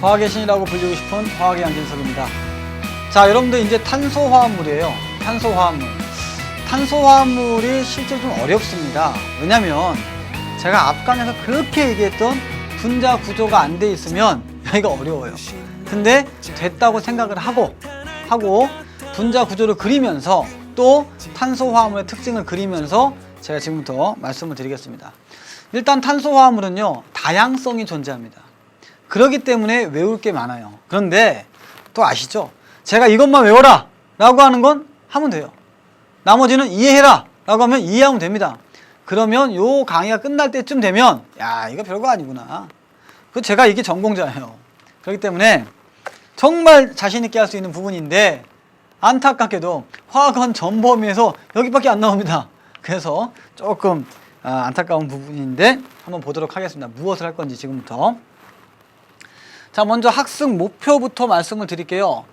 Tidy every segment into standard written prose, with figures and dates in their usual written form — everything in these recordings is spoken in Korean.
화학의 신이라고 불리고 싶은 화학의 양진석입니다. 자, 여러분들 이제 탄소화합물이에요. 탄소화합물. 탄소화합물이 실제로 좀 어렵습니다. 왜냐면 제가 앞강에서 그렇게 얘기했던 분자 구조가 안 돼 있으면 여기가 어려워요. 근데 됐다고 생각을 하고 분자 구조를 그리면서 또 탄소화합물의 특징을 그리면서 제가 지금부터 말씀을 드리겠습니다. 일단 탄소화합물은요, 다양성이 존재합니다. 그렇기 때문에 외울 게 많아요. 그런데 또 아시죠? 제가 이것만 외워라 라고 하는 건 하면 돼요. 나머지는 이해해라 라고 하면 이해하면 됩니다. 그러면 요 강의가 끝날 때쯤 되면 야, 이거 별거 아니구나. 제가 이게 전공자예요. 그렇기 때문에 정말 자신 있게 할 수 있는 부분인데 안타깝게도 화학원 전 범위에서 여기밖에 안 나옵니다. 그래서 조금 안타까운 부분인데 한번 보도록 하겠습니다. 무엇을 할 건지 지금부터. 자, 먼저 학습 목표부터 말씀을 드릴게요.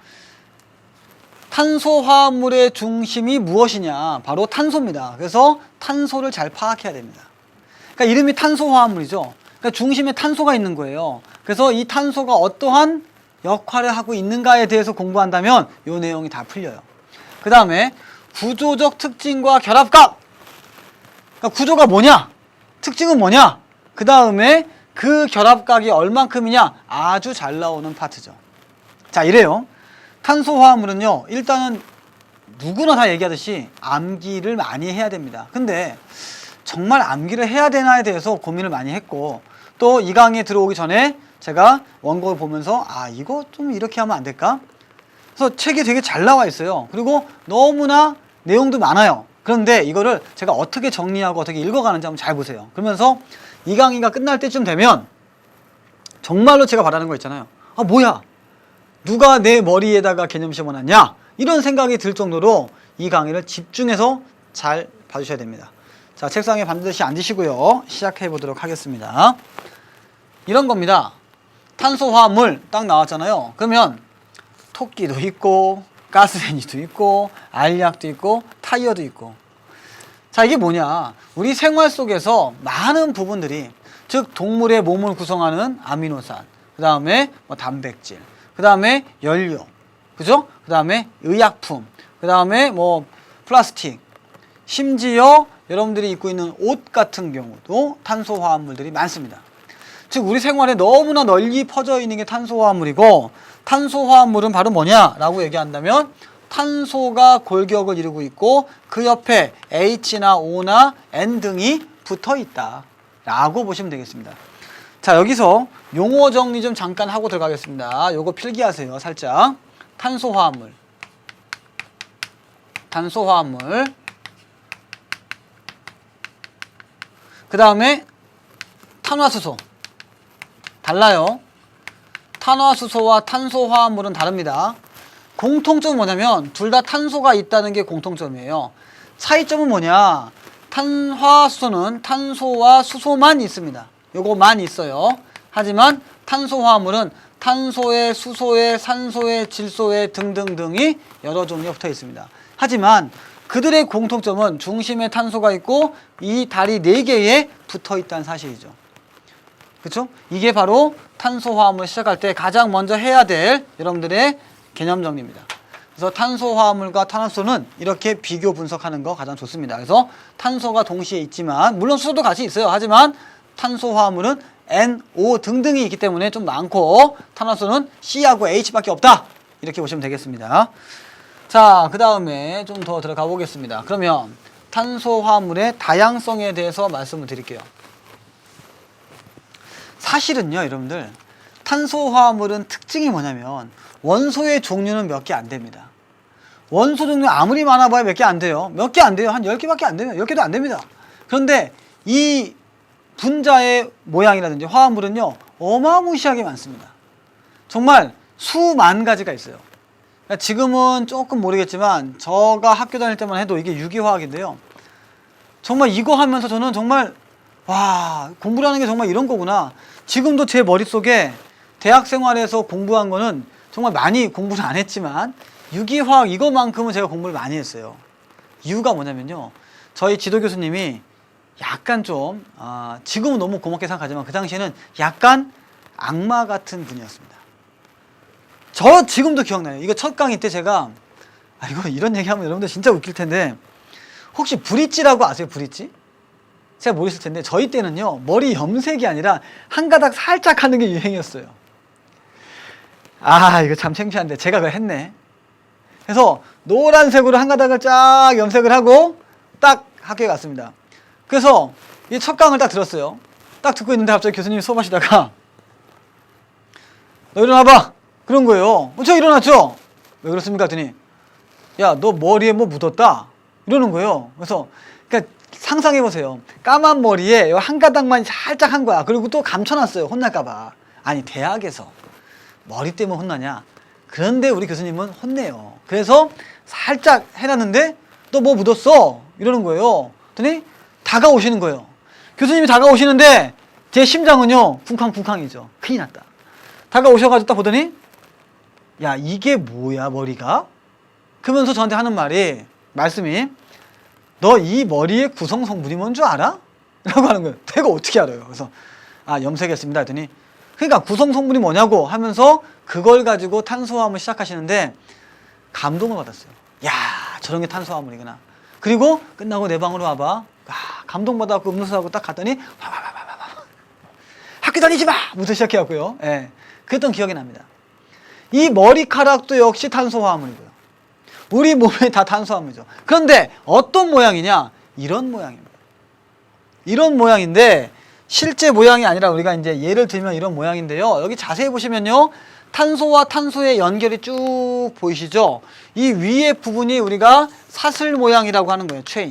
탄소화합물의 중심이 무엇이냐? 바로 탄소입니다. 그래서 탄소를 잘 파악해야 됩니다. 그러니까 이름이 탄소화합물이죠. 그러니까 중심에 탄소가 있는 거예요. 그래서 이 탄소가 어떠한 역할을 하고 있는가에 대해서 공부한다면 이 내용이 다 풀려요. 그 다음에 구조적 특징과 결합각. 그러니까 구조가 뭐냐? 특징은 뭐냐? 그 다음에 그 결합각이 얼만큼이냐? 아주 잘 나오는 파트죠. 자, 이래요. 탄소화합물은요, 일단은 누구나 다 얘기하듯이 암기를 많이 해야 됩니다. 근데 정말 암기를 해야 되나에 대해서 고민을 많이 했고, 또 이 강의에 들어오기 전에 제가 원고를 보면서 이거 좀 이렇게 하면 안 될까? 그래서 책이 되게 잘 나와 있어요. 그리고 너무나 내용도 많아요. 그런데 이거를 제가 어떻게 정리하고 어떻게 읽어가는지 한번 잘 보세요. 그러면서 이 강의가 끝날 때쯤 되면 정말로 제가 바라는 거 있잖아요. 뭐야? 누가 내 머리에다가 개념 심어놨냐? 이런 생각이 들 정도로 이 강의를 집중해서 잘 봐주셔야 됩니다. 자, 책상에 반드시 앉으시고요. 시작해 보도록 하겠습니다. 이런 겁니다. 탄소화합물 딱 나왔잖아요. 그러면 토끼도 있고 가스레인지도 있고 알약도 있고 타이어도 있고. 자, 이게 뭐냐? 우리 생활 속에서 많은 부분들이, 즉 동물의 몸을 구성하는 아미노산, 그 다음에 단백질, 그 다음에 연료, 그죠? 그 다음에 의약품, 그 다음에 플라스틱, 심지어 여러분들이 입고 있는 옷 같은 경우도 탄소화합물들이 많습니다. 즉 우리 생활에 너무나 널리 퍼져 있는 게 탄소화합물이고, 탄소화합물은 바로 뭐냐라고 얘기한다면 탄소가 골격을 이루고 있고 그 옆에 H나 O나 N 등이 붙어 있다 라고 보시면 되겠습니다. 자, 여기서 용어 정리 좀 잠깐 하고 들어가겠습니다. 요거 필기하세요. 살짝. 탄소화합물, 그 다음에 탄화수소. 달라요. 탄화수소와 탄소화합물은 다릅니다. 공통점은 뭐냐면 둘 다 탄소가 있다는 게 공통점이에요. 차이점은 뭐냐? 탄화수소는 탄소와 수소만 있습니다. 요거만 있어요. 하지만 탄소화합물은 탄소에, 수소에, 산소에, 질소에 등등등이 여러 종류가 붙어 있습니다. 하지만 그들의 공통점은 중심에 탄소가 있고 이 다리 4개에 붙어 있다는 사실이죠. 그렇죠? 이게 바로 탄소화합물 시작할 때 가장 먼저 해야 될 여러분들의 개념 정리입니다. 그래서 탄소화합물과 탄화수소는 이렇게 비교 분석하는 거 가장 좋습니다. 그래서 탄소가 동시에 있지만, 물론 수소도 같이 있어요. 하지만 탄소화합물은 N, O 등등이 있기 때문에 좀 많고 탄화수소는 C하고 H밖에 없다. 이렇게 보시면 되겠습니다. 자, 그 다음에 좀 더 들어가 보겠습니다. 그러면 탄소화합물의 다양성에 대해서 말씀을 드릴게요. 사실은요, 여러분들, 탄소화합물은 특징이 뭐냐면 원소의 종류는 몇 개 안 됩니다. 원소 종류 아무리 많아봐야 몇 개 안 돼요. 몇 개 안 돼요. 한 10개밖에 안 돼요. 10개도 안 됩니다. 그런데 이 분자의 모양이라든지 화합물은요, 어마무시하게 많습니다. 정말 수만 가지가 있어요. 지금은 조금 모르겠지만 제가 학교 다닐 때만 해도 이게 유기화학인데요. 정말 이거 하면서 저는 정말 공부라는 게 정말 이런 거구나. 지금도 제 머릿속에 대학 생활에서 공부한 거는 정말 많이 공부를 안 했지만 유기화학 이거만큼은 제가 공부를 많이 했어요. 이유가 뭐냐면요, 저희 지도 교수님이 약간 지금은 너무 고맙게 생각하지만 그 당시에는 약간 악마 같은 분이었습니다. 저 지금도 기억나요. 이거 첫 강의 때 제가 이거 이런 얘기하면 여러분들 진짜 웃길 텐데 혹시 브릿지라고 아세요? 브릿지? 제가 모르실 텐데 저희 때는요 머리 염색이 아니라 한 가닥 살짝 하는 게 유행이었어요. 이거 참 창피한데 제가 그걸 했네. 그래서 노란색으로 한 가닥을 쫙 염색을 하고 딱 학교에 갔습니다. 그래서 이 첫 강을 딱 들었어요. 딱 듣고 있는데 갑자기 교수님이 수업하시다가 너 일어나봐! 그런 거예요. 저 일어났죠? 왜 그렇습니까? 했더니 야, 너 머리에 뭐 묻었다? 이러는 거예요. 그래서 그러니까 상상해보세요. 까만 머리에 한 가닥만 살짝 한 거야. 그리고 또 감춰놨어요. 혼날까봐. 아니, 대학에서 머리 때문에 혼나냐? 그런데 우리 교수님은 혼내요. 그래서 살짝 해놨는데 너 뭐 묻었어? 이러는 거예요. 그랬더니 다가오시는 거예요. 교수님이 다가오시는데 제 심장은요 쿵쾅쿵쾅이죠. 큰일 났다. 다가오셔가지고 딱 보더니 야, 이게 뭐야 머리가? 그러면서 저한테 하는 말씀이 너 이 머리의 구성 성분이 뭔 줄 알아? 라고 하는 거예요. 내가 어떻게 알아요? 그래서 염색했습니다 했더니 그러니까 구성 성분이 뭐냐고 하면서 그걸 가지고 탄소화합을 시작하시는데 감동을 받았어요. 야, 저런 게 탄소화물이구나. 그리고 끝나고 내 방으로 와봐. 감동받아갖고 음료수하고 딱 갔더니 학교 다니지 마! 부터 시작해갖고요. 예, 그랬던 기억이 납니다. 이 머리카락도 역시 탄소화합물이고요. 우리 몸에 다 탄소화물이죠. 그런데 어떤 모양이냐? 이런 모양입니다. 이런 모양인데 실제 모양이 아니라 우리가 이제 예를 들면 이런 모양인데요. 여기 자세히 보시면요. 탄소와 탄소의 연결이 쭉 보이시죠? 이 위에 부분이 우리가 사슬 모양이라고 하는 거예요. 체인.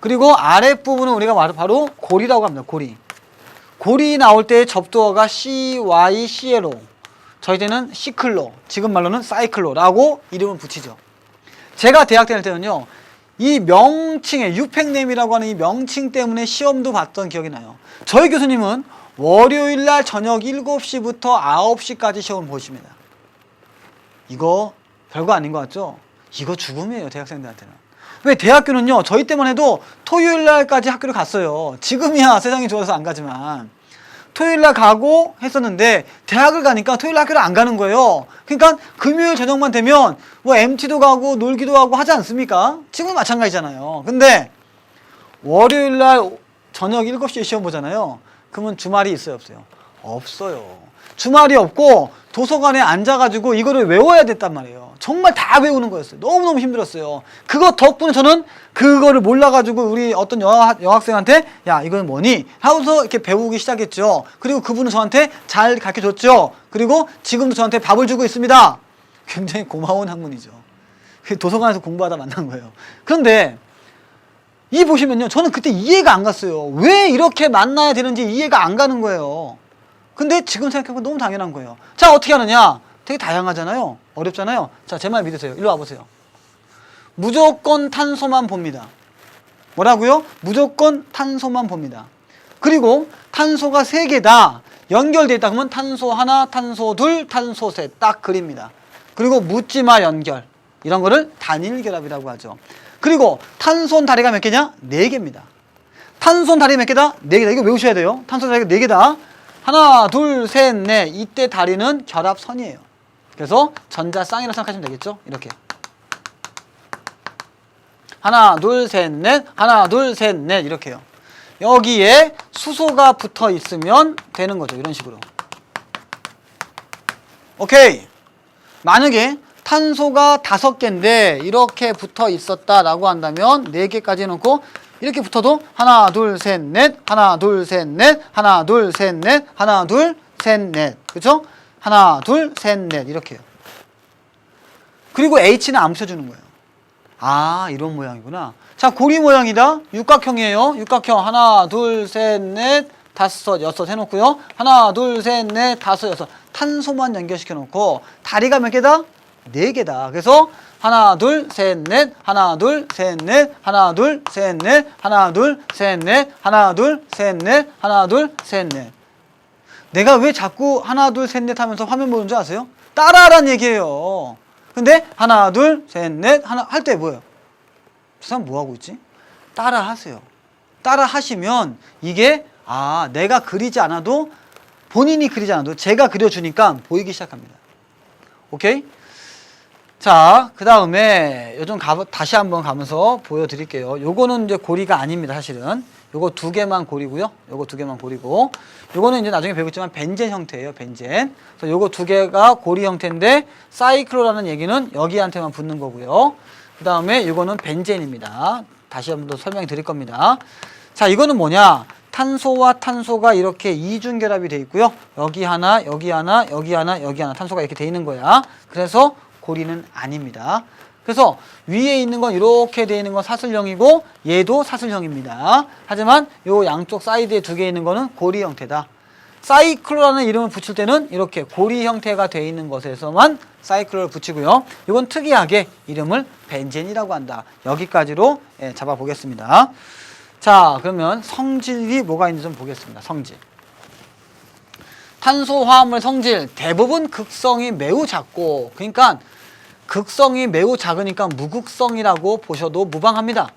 그리고 아랫부분은 우리가 바로 고리라고 합니다. 고리. 고리 나올 때 접두어가 CYCLO. 저희 때는 시클로, 지금 말로는 사이클로라고 이름을 붙이죠. 제가 대학 다닐 때는요. 이 명칭에 유팽램이라고 하는 이 명칭 때문에 시험도 봤던 기억이 나요. 저희 교수님은 월요일날 저녁 7시부터 9시까지 시험을 보십니다. 이거 별거 아닌 것 같죠? 이거 죽음이에요, 대학생들한테는. 왜 대학교는요, 저희 때만 해도 토요일날까지 학교를 갔어요. 지금이야 세상이 좋아서 안 가지만. 토요일날 가고 했었는데 대학을 가니까 토요일 학교를 안 가는 거예요. 그러니까 금요일 저녁만 되면 뭐 MT도 가고 놀기도 하고 하지 않습니까? 지금은 마찬가지잖아요. 근데 월요일날 저녁 7시에 시험 보잖아요. 그러면 주말이 있어요, 없어요? 없어요. 주말이 없고 도서관에 앉아가지고 이거를 외워야 됐단 말이에요. 정말 다 외우는 거였어요. 너무너무 힘들었어요. 그거 덕분에 저는 그거를 몰라가지고 우리 어떤 여학생한테 야, 이건 뭐니? 하고서 이렇게 배우기 시작했죠. 그리고 그분은 저한테 잘 가르쳐줬죠. 그리고 지금도 저한테 밥을 주고 있습니다. 굉장히 고마운 학문이죠. 도서관에서 공부하다 만난 거예요. 그런데 이 보시면요, 저는 그때 이해가 안 갔어요. 왜 이렇게 만나야 되는지 이해가 안 가는 거예요. 근데 지금 생각해보면 너무 당연한 거예요. 자, 어떻게 하느냐? 되게 다양하잖아요. 어렵잖아요. 자, 제 말 믿으세요. 일로 와보세요. 무조건 탄소만 봅니다. 뭐라고요? 무조건 탄소만 봅니다. 그리고 탄소가 3개다 연결되어 있다 그러면 탄소 하나, 탄소 둘, 탄소 셋 딱 그립니다. 그리고 묻지마 연결, 이런 거를 단일결합이라고 하죠. 그리고 탄소 다리가 몇 개냐? 4개입니다. 탄소 다리 몇 개다? 4개다. 이거 외우셔야 돼요. 탄소 다리가 4개다. 하나, 둘, 셋, 넷. 이때 다리는 결합선이에요. 그래서 전자쌍이라고 생각하시면 되겠죠? 이렇게. 하나, 둘, 셋, 넷. 하나, 둘, 셋, 넷. 이렇게요. 여기에 수소가 붙어 있으면 되는 거죠. 이런 식으로. 오케이. 만약에 탄소가 5개인데 이렇게 붙어 있었다라고 한다면 4개까지 해놓고 이렇게 붙어도 하나, 둘, 셋, 넷. 하나, 둘, 셋, 넷. 하나, 둘, 셋, 넷. 하나, 둘, 셋, 넷. 그쵸? 하나, 둘, 셋, 넷. 이렇게요. 그리고 H는 안 붙여주는 거예요. 아, 이런 모양이구나. 자, 고리 모양이다. 육각형이에요. 육각형. 하나, 둘, 셋, 넷, 다섯, 여섯 해놓고요. 하나, 둘, 셋, 넷, 다섯, 여섯. 탄소만 연결시켜 놓고 다리가 몇 개다? 4개다. 그래서 하나, 둘, 셋, 넷. 하나, 둘, 셋, 넷. 하나, 둘, 셋, 넷. 하나, 둘, 셋, 넷. 하나, 둘, 셋, 넷. 하나, 둘, 셋, 넷. 내가 왜 자꾸 하나, 둘, 셋, 넷 하면서 화면 보는 줄 아세요? 따라하란 얘기예요. 근데 하나, 둘, 셋, 넷, 하나 할 때 뭐예요? 저 사람 뭐 하고 있지? 따라 하세요. 따라 하시면 이게 내가 그리지 않아도 본인이 그리지 않아도 제가 그려주니까 보이기 시작합니다. 오케이? 자, 그 다음에 요즘 다시 한번 가면서 보여드릴게요. 요거는 이제 고리가 아닙니다, 사실은. 요거 두 개만 고리고요. 요거 두 개만 고리고. 요거는 이제 나중에 배우겠지만 벤젠 형태예요, 벤젠. 그래서 요거 두 개가 고리 형태인데, 사이클로라는 얘기는 여기한테만 붙는 거고요. 그 다음에 요거는 벤젠입니다. 다시 한번 더 설명 드릴 겁니다. 자, 이거는 뭐냐? 탄소와 탄소가 이렇게 이중결합이 돼 있고요. 여기 하나, 여기 하나, 여기 하나, 여기 하나 탄소가 이렇게 돼 있는 거야. 그래서 고리는 아닙니다. 그래서 위에 있는 건 이렇게 돼 있는 건 사슬형이고 얘도 사슬형입니다. 하지만 요 양쪽 사이드에 두 개 있는 거는 고리 형태다. 사이클로라는 이름을 붙일 때는 이렇게 고리 형태가 돼 있는 것에서만 사이클로를 붙이고요. 이건 특이하게 이름을 벤젠이라고 한다. 여기까지로 잡아 보겠습니다. 자, 그러면 성질이 뭐가 있는지 좀 보겠습니다. 성질. 탄소화합물 성질 대부분 극성이 매우 작고, 그러니까 극성이 매우 작으니까 무극성이라고 보셔도 무방합니다.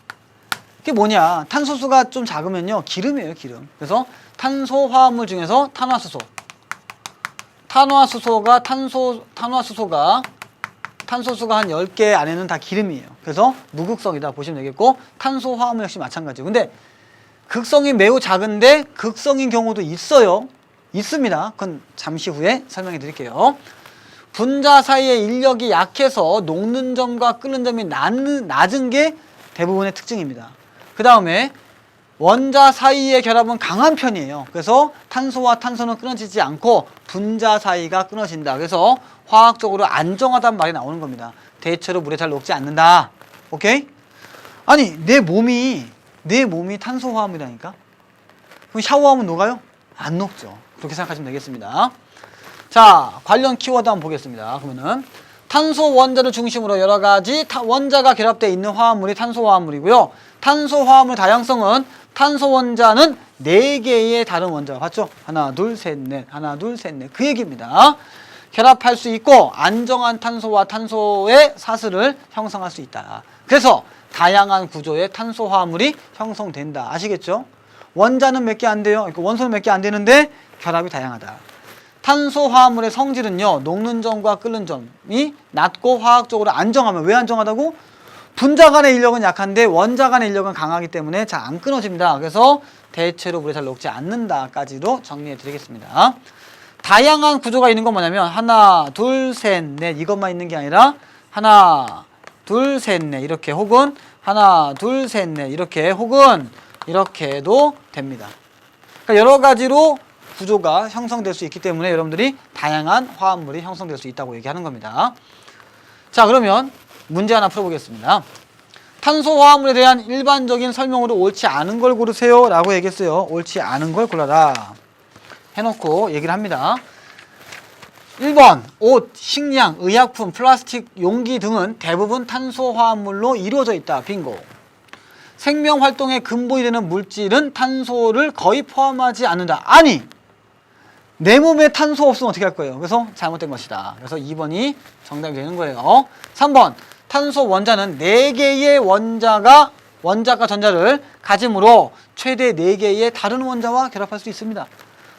그게 뭐냐? 탄소수가 좀 작으면요, 기름이에요, 기름. 그래서 탄소화합물 중에서 탄화수소. 탄소수가 한 10개 안에는 다 기름이에요. 그래서 무극성이다 보시면 되겠고, 탄소화합물 역시 마찬가지고. 근데 극성이 매우 작은데 극성인 경우도 있어요. 있습니다. 그건 잠시 후에 설명해 드릴게요. 분자 사이의 인력이 약해서 녹는 점과 끓는 점이 낮은 게 대부분의 특징입니다. 그 다음에 원자 사이의 결합은 강한 편이에요. 그래서 탄소와 탄소는 끊어지지 않고 분자 사이가 끊어진다. 그래서 화학적으로 안정하다는 말이 나오는 겁니다. 대체로 물에 잘 녹지 않는다. 오케이? 아니, 내 몸이 탄소화합이라니까? 그럼 샤워하면 녹아요? 안 녹죠. 그렇게 생각하시면 되겠습니다. 자, 관련 키워드 한번 보겠습니다. 그러면은 탄소 원자를 중심으로 여러 가지 원자가 결합되어 있는 화합물이 탄소화합물이고요. 탄소화합물 다양성은 탄소 원자는 4개의 다른 원자가 봤죠? 하나, 둘, 셋, 넷. 하나, 둘, 셋, 넷. 그 얘기입니다. 결합할 수 있고 안정한 탄소와 탄소의 사슬을 형성할 수 있다. 그래서 다양한 구조의 탄소화합물이 형성된다. 아시겠죠? 원자는 몇 개 안 돼요. 그러니까 원소는 몇 개 안 되는데 결합이 다양하다. 탄소화합물의 성질은요, 녹는 점과 끓는 점이 낮고 화학적으로 안정하면, 왜 안정하다고? 분자 간의 인력은 약한데 원자 간의 인력은 강하기 때문에 잘 안 끊어집니다. 그래서 대체로 물에 잘 녹지 않는다까지로 정리해 드리겠습니다. 다양한 구조가 있는 건 뭐냐면 하나, 둘, 셋, 넷 이것만 있는 게 아니라 하나, 둘, 셋, 넷 이렇게, 혹은 하나, 둘, 셋, 넷 이렇게, 혹은 이렇게 해도 됩니다. 그러니까 여러 가지로 구조가 형성될 수 있기 때문에 여러분들이 다양한 화합물이 형성될 수 있다고 얘기하는 겁니다. 자, 그러면 문제 하나 풀어보겠습니다. 탄소 화합물에 대한 일반적인 설명으로 옳지 않은 걸 고르세요 라고 얘기했어요. 옳지 않은 걸 골라라 해놓고 얘기를 합니다. 1번 옷, 식량, 의약품, 플라스틱, 용기 등은 대부분 탄소 화합물로 이루어져 있다. 빙고. 생명활동의 근본이 되는 물질은 탄소를 거의 포함하지 않는다. 아니! 내 몸에 탄소 없으면 어떻게 할 거예요? 그래서 잘못된 것이다. 그래서 2번이 정답이 되는 거예요. 3번 탄소 원자는 4개의 원자가 전자를 가지므로 최대 4개의 다른 원자와 결합할 수 있습니다.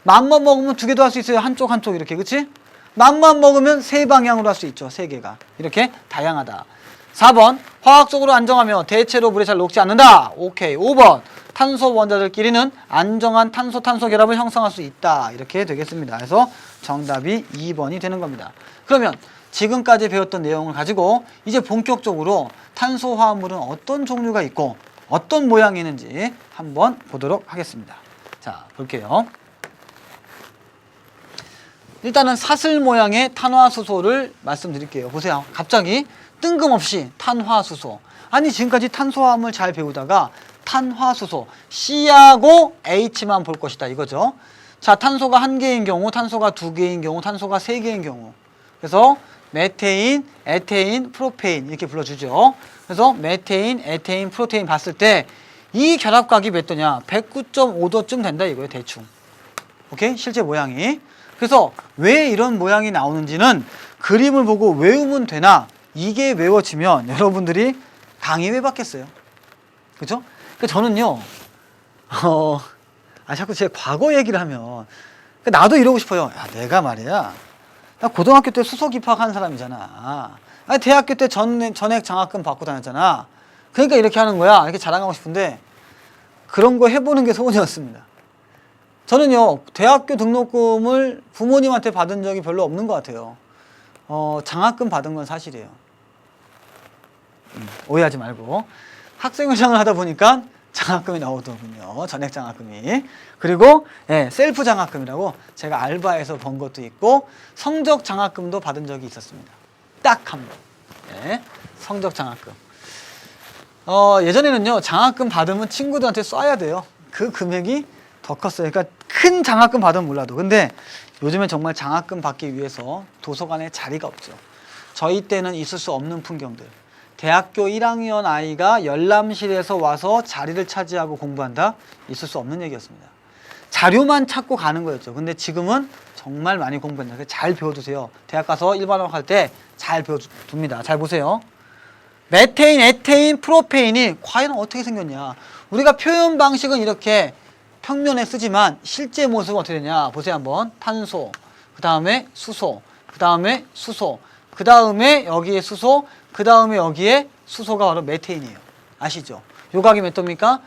맘만 먹으면 2개도 할 수 있어요. 한쪽 이렇게, 그치? 맘만 먹으면 3방향으로 할 수 있죠. 3개가 이렇게 다양하다. 4번 화학적으로 안정하며 대체로 물에 잘 녹지 않는다. 오케이. 5번 탄소 원자들끼리는 안정한 탄소-탄소 결합을 형성할 수 있다. 이렇게 되겠습니다. 그래서 정답이 2번이 되는 겁니다. 그러면 지금까지 배웠던 내용을 가지고 이제 본격적으로 탄소 화합물은 어떤 종류가 있고 어떤 모양이 있는지 한번 보도록 하겠습니다. 자, 볼게요. 일단은 사슬 모양의 탄화수소를 말씀드릴게요. 보세요. 갑자기 뜬금없이 탄화수소. 아니, 지금까지 탄소화합물 잘 배우다가 탄화수소, C하고 H만 볼 것이다 이거죠. 자, 탄소가 1개인 경우, 탄소가 2개인 경우, 탄소가 3개인 경우. 그래서 메테인, 에테인, 프로페인 이렇게 불러주죠. 그래서 메테인, 에테인, 프로테인 봤을 때 이 결합각이 몇 도냐? 109.5도쯤 된다 이거예요, 대충. 오케이? 실제 모양이. 그래서 왜 이런 모양이 나오는지는 그림을 보고 외우면 되나? 이게 외워지면 여러분들이 강의 왜 받겠어요? 그죠? 그러니까 저는요, 자꾸 제 과거 얘기를 하면, 나도 이러고 싶어요. 야, 내가 말이야, 나 고등학교 때 수석 입학한 사람이잖아. 아니, 대학교 때 전액 장학금 받고 다녔잖아. 그러니까 이렇게 하는 거야. 이렇게 자랑하고 싶은데 그런 거 해보는 게 소원이었습니다. 저는요, 대학교 등록금을 부모님한테 받은 적이 별로 없는 것 같아요. 장학금 받은 건 사실이에요. 오해하지 말고. 학생회장을 하다 보니까 장학금이 나오더군요. 전액 장학금이. 그리고 셀프 장학금이라고 제가 알바해서 번 것도 있고 성적 장학금도 받은 적이 있었습니다. 딱 한 번. 성적 장학금. 예전에는요, 장학금 받으면 친구들한테 쏴야 돼요. 그 금액이 더 컸어요. 그러니까 큰 장학금 받으면 몰라도. 근데 요즘엔 정말 장학금 받기 위해서 도서관에 자리가 없죠. 저희 때는 있을 수 없는 풍경들. 대학교 1학년 아이가 열람실에서 와서 자리를 차지하고 공부한다? 있을 수 없는 얘기였습니다. 자료만 찾고 가는 거였죠. 근데 지금은 정말 많이 공부한다. 잘 배워두세요. 대학 가서 일반화학 할 때 잘 배워둡니다. 잘 보세요. 메테인, 에테인, 프로페인이 과연 어떻게 생겼냐. 우리가 표현 방식은 이렇게 평면에 쓰지만 실제 모습은 어떻게 되냐. 보세요 한번. 탄소, 그 다음에 수소, 그 다음에 수소, 그 다음에 여기에 수소, 그 다음에 여기에 수소가 바로 메테인이에요. 아시죠? 요각이 몇 도입니까?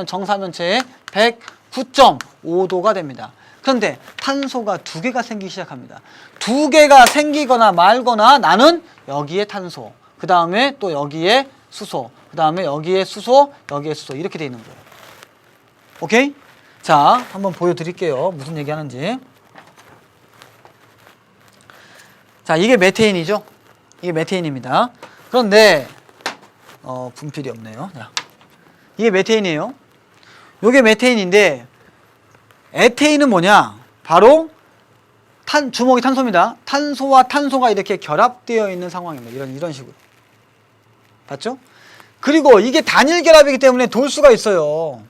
정사면체의 109.5도가 됩니다. 그런데 탄소가 두 개가 생기기 시작합니다. 두 개가 생기거나 말거나 나는 여기에 탄소, 그 다음에 또 여기에 수소, 그 다음에 여기에 수소, 여기에 수소 이렇게 돼 있는 거예요. 오케이? 자, 한번 보여드릴게요. 무슨 얘기 하는지. 자, 이게 메테인이죠? 이게 메테인입니다. 그런데 분필이 없네요. 자, 이게 메테인이에요. 이게 메테인인데 에테인은 뭐냐? 바로 주먹이 탄소입니다. 탄소와 탄소가 이렇게 결합되어 있는 상황입니다. 이런 식으로. 봤죠? 그리고 이게 단일 결합이기 때문에 돌수가 있어요.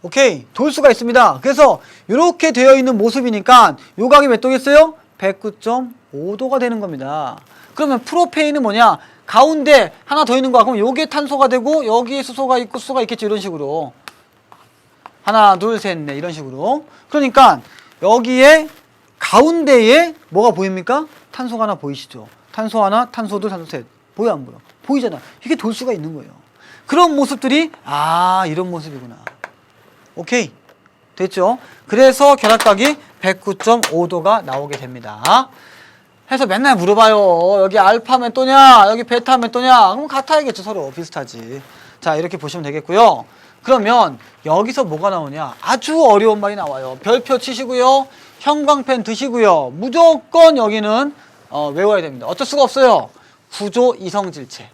오케이? 돌수가 있습니다. 그래서 이렇게 되어 있는 모습이니까 요각이 몇 도겠어요? 109.5도가 되는 겁니다. 그러면 프로페인은 뭐냐? 가운데 하나 더 있는 거야. 그럼 요게 탄소가 되고 여기에 수소가 있고 수소가 있겠죠. 이런 식으로. 하나, 둘, 셋, 넷 이런 식으로. 그러니까 여기에 가운데에 뭐가 보입니까? 탄소가 하나 보이시죠? 탄소 하나, 탄소 둘, 탄소 셋. 보여 안 보여? 보이잖아. 이게 돌수가 있는 거예요. 그런 모습들이 이런 모습이구나. 오케이. 됐죠? 그래서 결합각이 109.5도가 나오게 됩니다. 해서 맨날 물어봐요. 여기 알파 몇 도냐? 여기 베타 몇 도냐? 그럼 같아야겠죠. 서로 비슷하지. 자, 이렇게 보시면 되겠고요. 그러면 여기서 뭐가 나오냐? 아주 어려운 말이 나와요. 별표 치시고요. 형광펜 드시고요. 무조건 여기는 외워야 됩니다. 어쩔 수가 없어요. 구조 이성질체.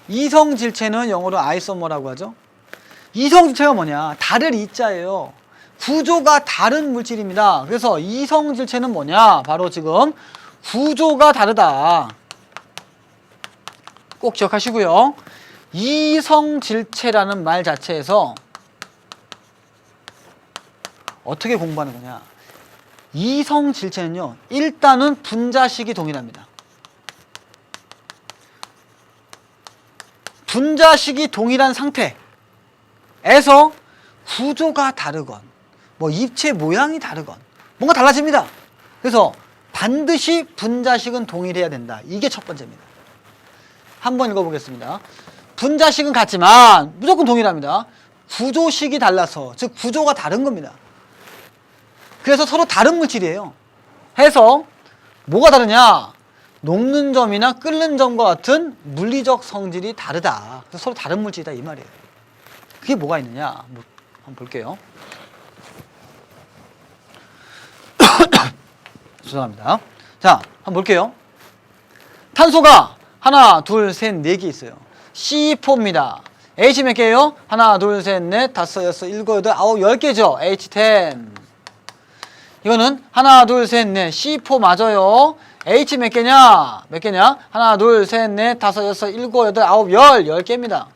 이성질체는 영어로 아이소머라고 하죠. 이성질체가 뭐냐? 다를 이자예요. 구조가 다른 물질입니다. 그래서 이성질체는 뭐냐? 바로 지금 구조가 다르다. 꼭 기억하시고요. 이성질체라는 말 자체에서 어떻게 공부하는 거냐? 이성질체는요, 일단은 분자식이 동일합니다. 분자식이 동일한 상태에서 구조가 다르건, 입체 모양이 다르건, 뭔가 달라집니다. 그래서 반드시 분자식은 동일해야 된다. 이게 첫 번째입니다. 한번 읽어보겠습니다. 분자식은 같지만 무조건 동일합니다. 구조식이 달라서, 즉 구조가 다른 겁니다. 그래서 서로 다른 물질이에요. 해서 뭐가 다르냐? 녹는 점이나 끓는 점과 같은 물리적 성질이 다르다. 그래서 서로 다른 물질이다 이 말이에요. 그게 뭐가 있느냐? 한번 볼게요. 죄송합니다. 자, 한번 볼게요. 탄소가 하나, 둘, 셋, 네 개 있어요. C4입니다. H 몇 개예요? 하나, 둘, 셋, 넷, 다섯, 여섯, 일곱, 여덟, 아홉, 10개죠. H10. 이거는 하나, 둘, 셋, 넷, C4 맞아요. H 몇 개냐? 몇 개냐? 하나, 둘, 셋, 넷, 다섯, 여섯, 일곱, 여덟, 아홉, 10개입니다.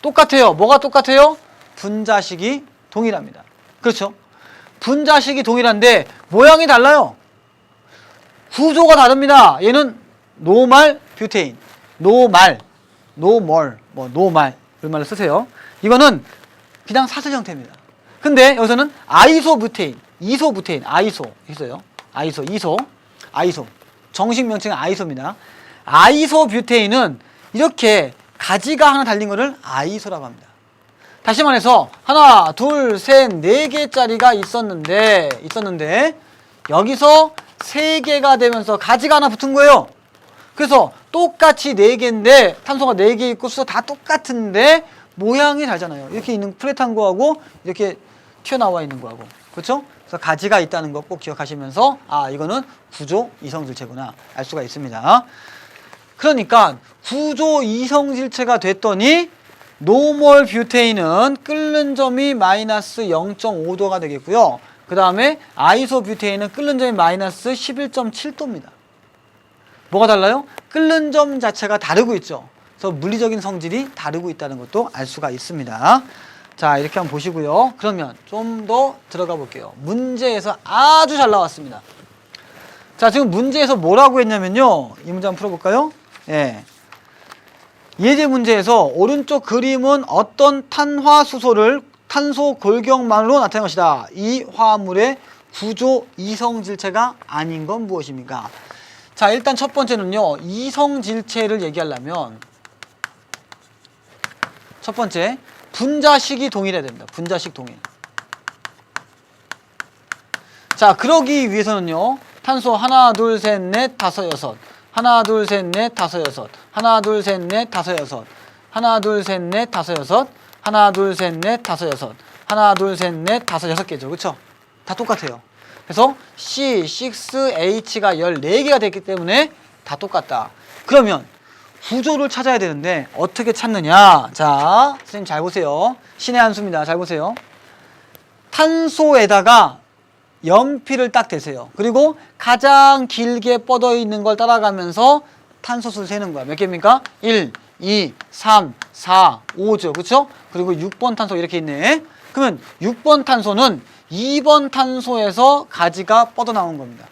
똑같아요. 뭐가 똑같아요? 분자식이 동일합니다. 그렇죠? 분자식이 동일한데 모양이 달라요. 구조가 다릅니다. 얘는 노말 뷰테인, 노말, 노말 이런 말을 쓰세요. 이거는 그냥 사슬 형태입니다. 근데 여기서는 아이소뷰테인, 이소뷰테인, 아이소 있어요. 아이소, 이소. 아이소. 정식 명칭은 아이소입니다. 아이소뷰테인은 이렇게 가지가 하나 달린 거를 아이소라고 합니다. 다시 말해서 하나, 둘, 셋, 네 개짜리가 있었는데 여기서 세 개가 되면서 가지가 하나 붙은 거예요. 그래서 똑같이 네 개인데 탄소가 네 개 있고 수소 다 똑같은데 모양이 다르잖아요. 이렇게 있는 플랫한 거하고 이렇게 튀어나와 있는 거하고. 그렇죠? 그래서 가지가 있다는 거 꼭 기억하시면서 아, 이거는 구조 이성질체구나 알 수가 있습니다. 그러니까 구조 이성질체가 됐더니 노멀 뷰테인은 끓는 점이 마이너스 0.5도가 되겠고요. 그 다음에 아이소뷰테인은 끓는 점이 마이너스 11.7도입니다. 뭐가 달라요? 끓는 점 자체가 다르고 있죠. 그래서 물리적인 성질이 다르고 있다는 것도 알 수가 있습니다. 자, 이렇게 한번 보시고요. 그러면 좀 더 들어가 볼게요. 문제에서 아주 잘 나왔습니다. 자, 지금 문제에서 뭐라고 했냐면요. 이 문제 한번 풀어볼까요? 예. 예제 문제에서 오른쪽 그림은 어떤 탄화수소를 탄소 골격만으로 나타낸 것이다. 이 화합물의 구조 이성질체가 아닌 건 무엇입니까? 자, 일단 첫 번째는요. 이성질체를 얘기하려면 첫 번째 분자식이 동일해야 됩니다. 분자식 동일. 자, 그러기 위해서는요. 탄소 하나, 둘, 셋, 넷, 다섯, 여섯. 하나, 둘, 셋, 넷, 다섯, 여섯. 하나, 둘, 셋, 넷, 다섯, 여섯. 하나, 둘, 셋, 넷, 다섯, 여섯. 하나, 둘, 셋, 넷, 다섯, 여섯. 하나, 둘, 셋, 넷, 다섯, 여섯 개죠. 그쵸? 다 똑같아요. 그래서 C6H가 14개가 됐기 때문에 다 똑같다. 그러면 구조를 찾아야 되는데 어떻게 찾느냐? 자, 선생님 잘 보세요. 신의 한 수입니다. 잘 보세요. 탄소에다가 연필을 딱 대세요. 그리고 가장 길게 뻗어 있는 걸 따라가면서 탄소수를 세는 거야. 몇 개입니까? 1, 2, 3, 4, 5죠. 그쵸? 그리고 6번 탄소 이렇게 있네. 그러면 6번 탄소는 2번 탄소에서 가지가 뻗어 나온 겁니다.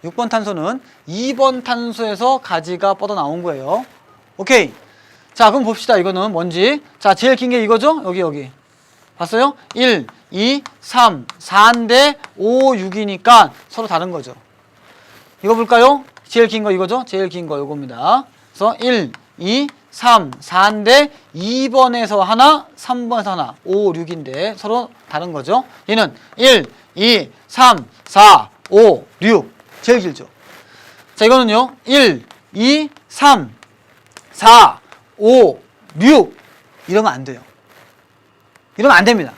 6번 탄소는 2번 탄소에서 가지가 뻗어 나온 거예요. 오케이. 자, 그럼 봅시다. 이거는 뭔지. 자, 제일 긴 게 이거죠? 여기. 봤어요? 1, 2, 3, 4인데 5, 6이니까 서로 다른 거죠. 이거 볼까요? 제일 긴 거 이거죠? 제일 긴 거 이겁니다. 그래서 1, 2, 3, 4인데 2번에서 하나, 3번에서 하나, 5, 6인데 서로 다른 거죠. 얘는 1, 2, 3, 4, 5, 6 제일 길죠. 자, 이거는요. 1, 2, 3, 4, 5, 6 이러면 안 돼요. 이러면 안 됩니다.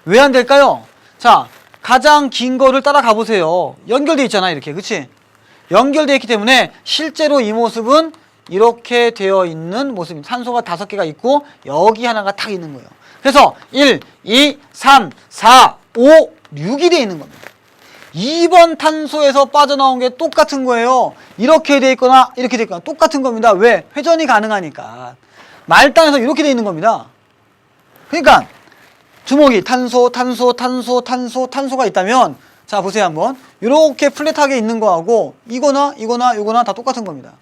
왜 안 될까요? 자, 가장 긴 거를 따라가 보세요. 연결되어 있잖아요. 이렇게. 그치? 연결되어 있기 때문에 실제로 이 모습은 이렇게 되어 있는 모습입니다. 산소가 5개가 있고 여기 하나가 딱 있는 거예요. 그래서 1, 2, 3, 4, 5, 6이 되어 있는 겁니다. 2번 탄소에서 빠져나온 게 똑같은 거예요. 이렇게 되어 있거나 이렇게 되어 있거나 똑같은 겁니다. 왜? 회전이 가능하니까. 말단에서 이렇게 되어 있는 겁니다. 그러니까 주먹이 탄소가 있다면 자, 보세요 한번. 이렇게 플랫하게 있는 거하고 이거나 다 똑같은 겁니다.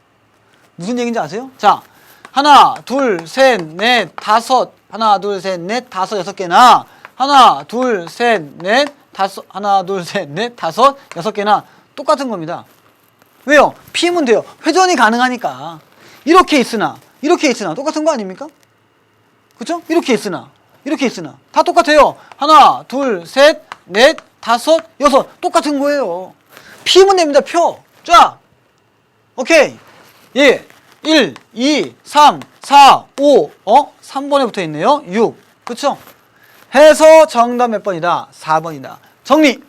무슨 얘기인지 아세요? 자, 하나, 둘, 셋, 넷, 다섯, 하나, 둘, 셋, 넷, 다섯, 여섯 개나 하나, 둘, 셋, 넷, 다섯, 하나, 둘, 셋, 넷, 다섯, 여섯 개나 똑같은 겁니다. 왜요? 피면 돼요. 회전이 가능하니까. 이렇게 있으나 똑같은 거 아닙니까? 그쵸? 이렇게 있으나 다 똑같아요. 하나, 둘, 셋, 넷, 다섯, 여섯 똑같은 거예요. 피면 됩니다. 펴. 쫙. 오케이. 예. 1, 2, 3, 4, 5. 3번에 붙어 있네요. 6. 그쵸? 해서 정답 몇 번이다? 4번이다. 정리.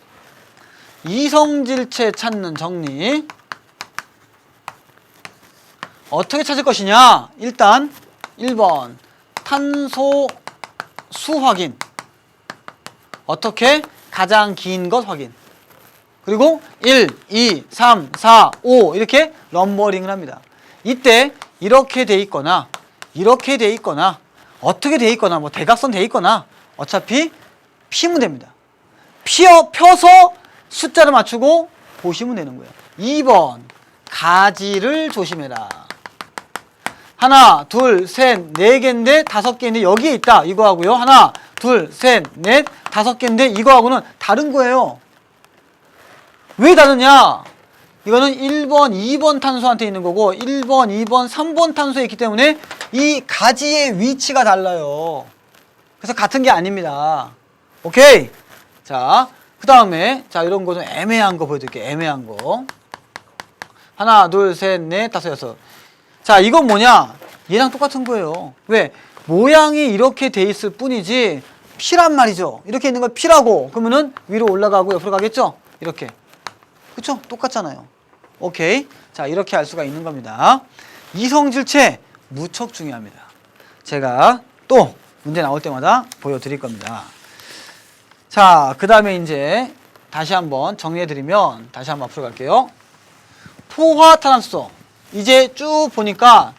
이성질체 찾는 정리. 어떻게 찾을 것이냐? 일단 1번 탄소 수 확인. 어떻게? 가장 긴 것 확인. 그리고 1, 2, 3, 4, 5 이렇게 럼버링을 합니다. 이때 이렇게 돼 있거나 이렇게 돼 있거나 어떻게 돼 있거나 뭐 대각선 돼 있거나 어차피 피면 됩니다. 펴서 숫자를 맞추고 보시면 되는 거예요. 2번 가지를 조심해라. 하나, 둘, 셋, 네 개인데 5개인데 여기에 있다. 이거 하고요. 하나, 둘, 셋, 넷, 5개인데 이거하고는 다른 거예요. 왜 다르냐? 이거는 1번, 2번 탄소한테 있는 거고 1번, 2번, 3번 탄소에 있기 때문에 이 가지의 위치가 달라요. 그래서 같은 게 아닙니다. 오케이? 자, 그 다음에 자 이런 거 좀 애매한 거 보여드릴게요. 애매한 거. 하나, 둘, 셋, 넷, 다섯, 여섯. 자, 이건 뭐냐? 얘랑 똑같은 거예요. 왜? 모양이 이렇게 돼 있을 뿐이지 피란 말이죠. 이렇게 있는 걸 피라고 그러면은 위로 올라가고 옆으로 가겠죠? 이렇게. 그쵸? 똑같잖아요. 오케이. 자, 이렇게 알 수가 있는 겁니다. 이성질체 무척 중요합니다. 제가 또 문제 나올 때마다 보여드릴 겁니다. 자, 그 다음에 이제 다시 한번 정리해드리면 다시 한번 앞으로 갈게요. 포화탄화수소. 이제 쭉 보니까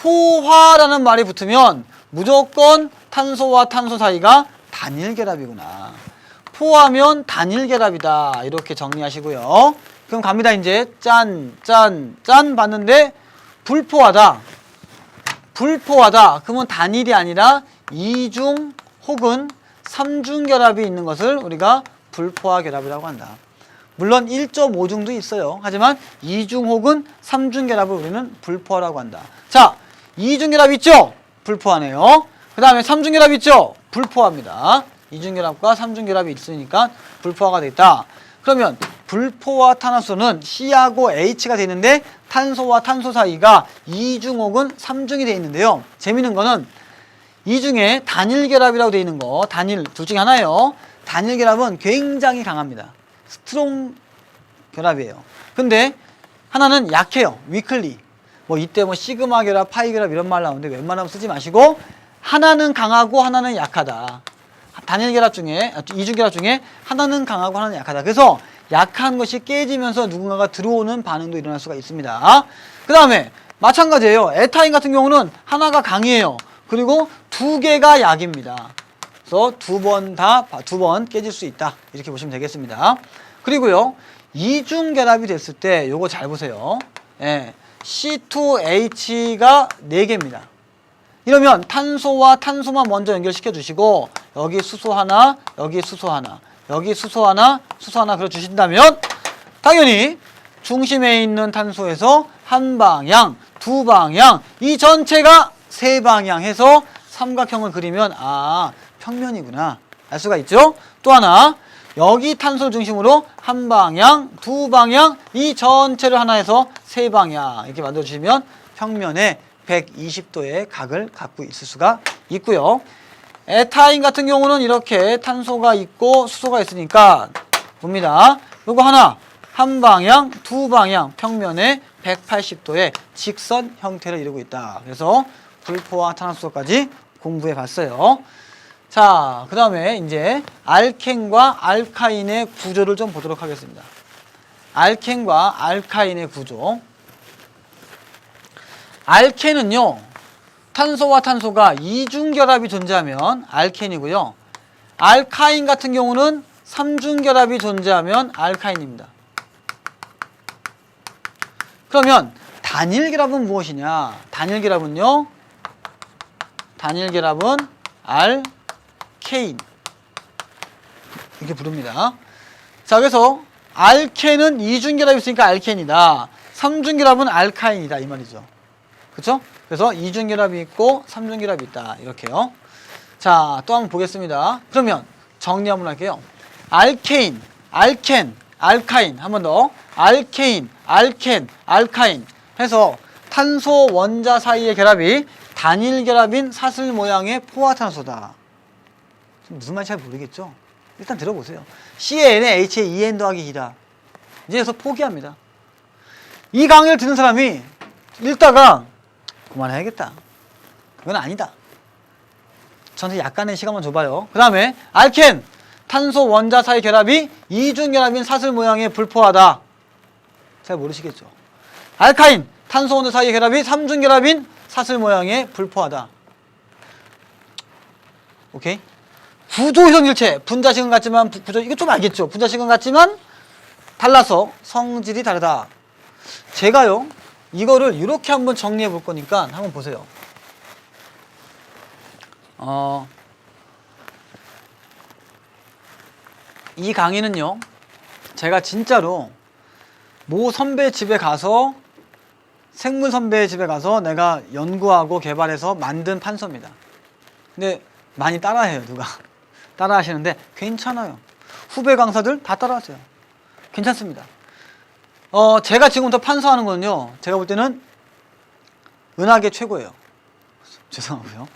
포화라는 말이 붙으면 무조건 탄소와 탄소 사이가 단일 결합이구나. 포하면 단일 결합이다. 이렇게 정리하시고요. 그럼 갑니다. 이제 짠 봤는데 불포하다. 불포하다. 그러면 단일이 아니라 이중 혹은 삼중 결합이 있는 것을 우리가 불포화 결합이라고 한다. 물론 1.5중도 있어요. 하지만 이중 혹은 삼중 결합을 우리는 불포화라고 한다. 자, 이중 결합 있죠? 불포화네요. 그 다음에 삼중 결합 있죠? 불포화입니다. 이중결합과 삼중결합이 있으니까 불포화가 되겠다. 그러면 불포화 탄화수소는 C하고 H가 되어 있는데 탄소와 탄소 사이가 이중 혹은 삼중이 되어 있는데요. 재밌는 거는 이 중에 단일결합이라고 되어 있는 거, 단일 둘 중에 하나예요. 단일결합은 굉장히 강합니다. 스트롱 결합이에요. 근데 하나는 약해요. 위클리. 뭐 이때 뭐 시그마 결합, 파이 결합 이런 말 나오는데 웬만하면 쓰지 마시고 하나는 강하고 하나는 약하다. 단일 결합 중에, 이중 결합 중에 하나는 강하고 하나는 약하다. 그래서 약한 것이 깨지면서 누군가가 들어오는 반응도 일어날 수가 있습니다. 그 다음에 마찬가지예요. 에타인 같은 경우는 하나가 강이에요. 그리고 두 개가 약입니다. 그래서 두 번 깨질 수 있다. 이렇게 보시면 되겠습니다. 그리고요, 이중 결합이 됐을 때 요거 잘 보세요. 예, C2H가 4개입니다. 이러면 탄소와 탄소만 먼저 연결시켜 주시고 여기 수소 하나, 여기 수소 하나, 여기 수소 하나, 수소 하나 그려 주신다면 당연히 중심에 있는 탄소에서 한 방향, 두 방향, 이 전체가 세 방향 해서 삼각형을 그리면 평면이구나 알 수가 있죠. 또 하나, 여기 탄소를 중심으로 한 방향, 두 방향, 이 전체를 하나 해서 세 방향 이렇게 만들어 주시면 평면에 120도의 각을 갖고 있을 수가 있고요. 에타인 같은 경우는 이렇게 탄소가 있고 수소가 있으니까 봅니다. 요거 하나, 한 방향, 두 방향 평면에 180도의 직선 형태를 이루고 있다. 그래서 불포화 탄화수소까지 공부해 봤어요. 자, 그 다음에 이제 알켄과 알카인의 구조를 좀 보도록 하겠습니다. 알켄과 알카인의 구조. 알켄은요, 탄소와 탄소가 이중결합이 존재하면 알켄이고요. 알카인 같은 경우는 삼중결합이 존재하면 알카인입니다. 그러면 단일결합은 무엇이냐? 단일결합은 알케인 이렇게 부릅니다. 자, 그래서 알켄은 이중결합이 있으니까 알켄이다. 삼중결합은 알카인이다 이 말이죠. 그렇죠? 그래서 이중결합이 있고 삼중결합이 있다 이렇게요. 자, 또 한번 보겠습니다. 그러면 정리 한번 할게요. 알케인, 알켄, 알카인 한 번 더. 알케인, 알켄, 알카인 해서 탄소 원자 사이의 결합이 단일 결합인 사슬 모양의 포화탄소다. 무슨 말인지 잘 모르겠죠? 일단 들어보세요. C에 N에 H에 EN 더하기 2다. 이제서 포기합니다. 이 강의를 듣는 사람이 읽다가 그만해야겠다. 그건 아니다. 저한테 약간의 시간만 줘봐요. 그 다음에 알켄, 탄소 원자 사이 결합이 이중결합인 사슬 모양의 불포화다. 잘 모르시겠죠? 알카인, 탄소 원자 사이 결합이 삼중결합인 사슬 모양의 불포화다. 오케이? 구조 이성질체, 분자식은 같지만 구조 이거 좀 알겠죠? 분자식은 같지만 달라서 성질이 다르다. 제가요 이거를 이렇게 한번 정리해 볼 거니까 한번 보세요. 이 강의는요 제가 진짜로 모 선배 집에 가서 생물 선배의 집에 가서 내가 연구하고 개발해서 만든 판서입니다. 근데 많이 따라해요, 누가. 따라 하시는데 괜찮아요. 후배 강사들 다 따라하세요. 괜찮습니다. 제가 지금부터 판서하는 거는요, 제가 볼 때는 은하계 최고예요. 죄송하고요.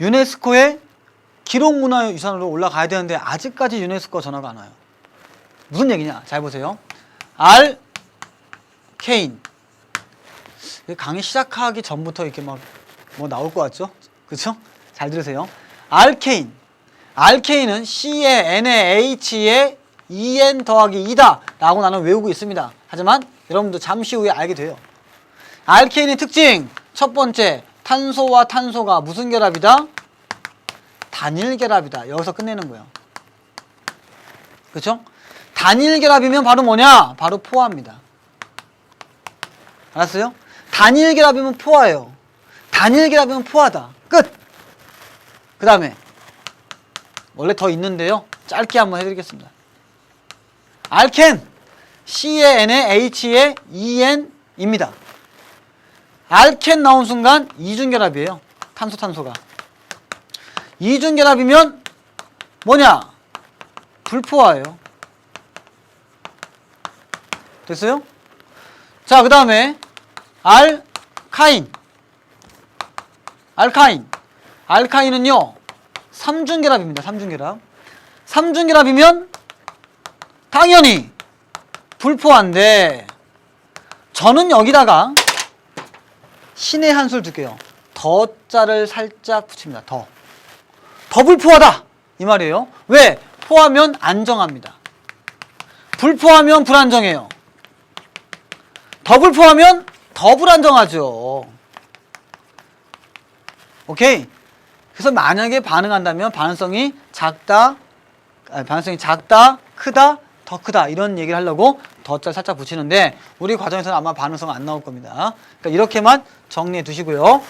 유네스코의 기록문화유산으로 올라가야 되는데 아직까지 유네스코 전화가 안 와요. 무슨 얘기냐? 잘 보세요. 알케인. 강의 시작하기 전부터 이렇게 막 뭐 나올 것 같죠? 그쵸? 잘 들으세요. 알케인. 알케인은 C에 N에 H에 En 더하기 2다 라고 나는 외우고 있습니다. 하지만 여러분도 잠시 후에 알게 돼요. 알케인의 특징 첫 번째, 탄소와 탄소가 무슨 결합이다? 단일 결합이다. 여기서 끝내는 거예요. 그쵸? 단일 결합이면 바로 뭐냐? 바로 포화입니다. 알았어요? 단일 결합이면 포화예요. 단일 결합이면 포화다. 끝! 그 다음에 원래 더 있는데요. 짧게 한번 해드리겠습니다. 알켄 C에 N에 H에 En입니다. 알켄 나온 순간 이중결합이에요. 탄소 탄소가. 이중결합이면 뭐냐? 불포화예요. 됐어요? 자, 그 다음에 알카인. 알카인은요 3중결합입니다. 3중결합. 3중결합이면 당연히 불포화인데 저는 여기다가 신의 한수를 줄게요. 더자를 살짝 붙입니다. 더 불포화다 이 말이에요. 왜? 포하면 안정합니다. 불포하면 불안정해요. 더 불포하면 더 불안정하죠. 오케이? 그래서 만약에 반응한다면 반응성이 작다, 크다, 더 크다 이런 얘기를 하려고 더자 살짝 붙이는데 우리 과정에서는 아마 반응성 안 나올 겁니다. 그러니까 이렇게만 정리해 두시고요.